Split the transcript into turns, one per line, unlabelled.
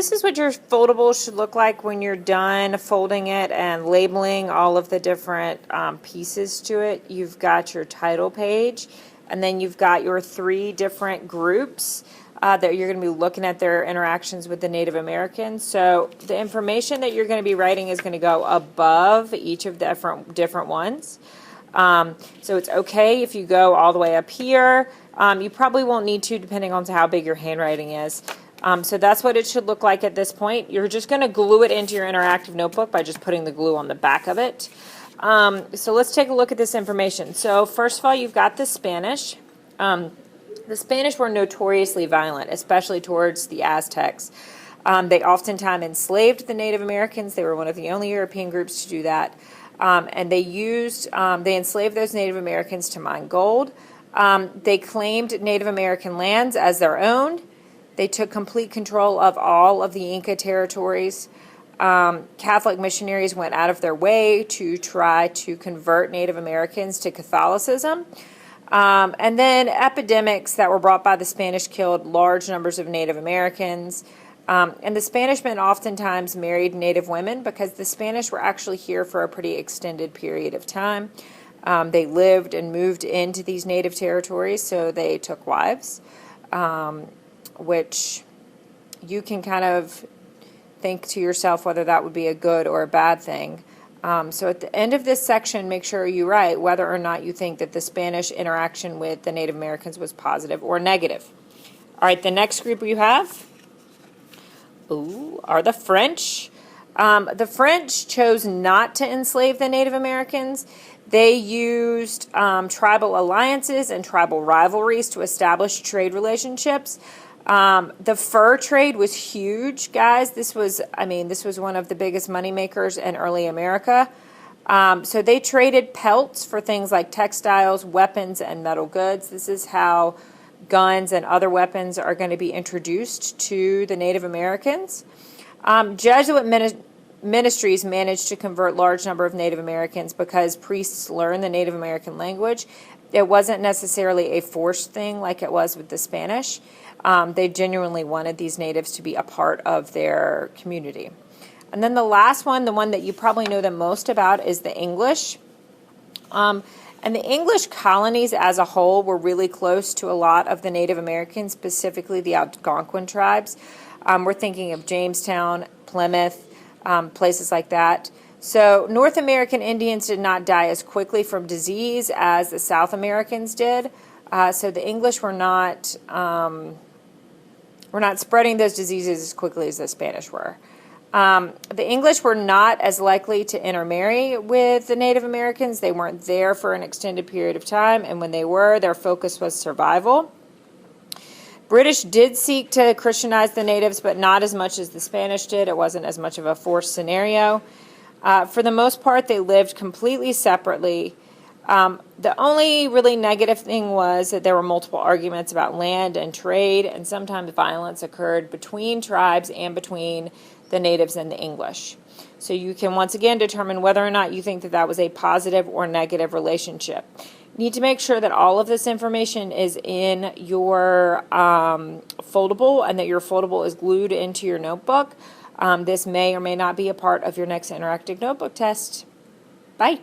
this is what your foldable should look like when you're done folding it and labeling all of the different pieces to it. You've got your title page, and then you've got your 3 different groups that you're going to be looking at their interactions with the Native Americans. So the information that you're going to be writing is going to go above each of the different ones. So it's okay if you go all the way up here. You probably won't need to, depending on how big your handwriting is. So that's what it should look like at this point. You're just going to glue it into your interactive notebook by just putting the glue on the back of it. So let's take a look at this information. So first of all, you've got the Spanish. The Spanish were notoriously violent, especially towards the Aztecs. They oftentimes enslaved the Native Americans. They were one of the only European groups to do that. And they enslaved those Native Americans to mine gold. They claimed Native American lands as their own. They took complete control of all of the Inca territories. Catholic missionaries went out of their way to try to convert Native Americans to Catholicism. And then epidemics that were brought by the Spanish killed large numbers of Native Americans. And the Spanish men oftentimes married Native women because the Spanish were actually here for a pretty extended period of time. They lived and moved into these native territories, so they took wives, which you can kind of think to yourself whether that would be a good or a bad thing. So at the end of this section, make sure you write whether or not you think that the Spanish interaction with the Native Americans was positive or negative. All right, the next group you have are the French. The French chose not to enslave the Native Americans. They used tribal alliances and tribal rivalries to establish trade relationships. The fur trade was huge, guys. This was one of the biggest money makers in early America. So they traded pelts for things like textiles, weapons, and metal goods. This is how guns and other weapons are going to be introduced to the Native Americans. Jesuit ministries managed to convert large number of Native Americans because priests learned the Native American language. It wasn't necessarily a forced thing like it was with the Spanish. They genuinely wanted these natives to be a part of their community. And then the last one, the one that you probably know the most about, is the English. And the English colonies as a whole were really close to a lot of the Native Americans, specifically the Algonquin tribes. We're thinking of Jamestown, Plymouth, places like that. So North American Indians did not die as quickly from disease as the South Americans did. So the English were not spreading those diseases as quickly as the Spanish were. The English were not as likely to intermarry with the Native Americans. They weren't there for an extended period of time, and when they were, their focus was survival. British did seek to Christianize the natives, but not as much as the Spanish did. It wasn't as much of a forced scenario. For the most part, they lived completely separately. The only really negative thing was that there were multiple arguments about land and trade, and sometimes violence occurred between tribes and between the natives and the English. So you can once again determine whether or not you think that that was a positive or negative relationship. You need to make sure that all of this information is in your foldable and that your foldable is glued into your notebook. This may or may not be a part of your next interactive notebook test. Bye.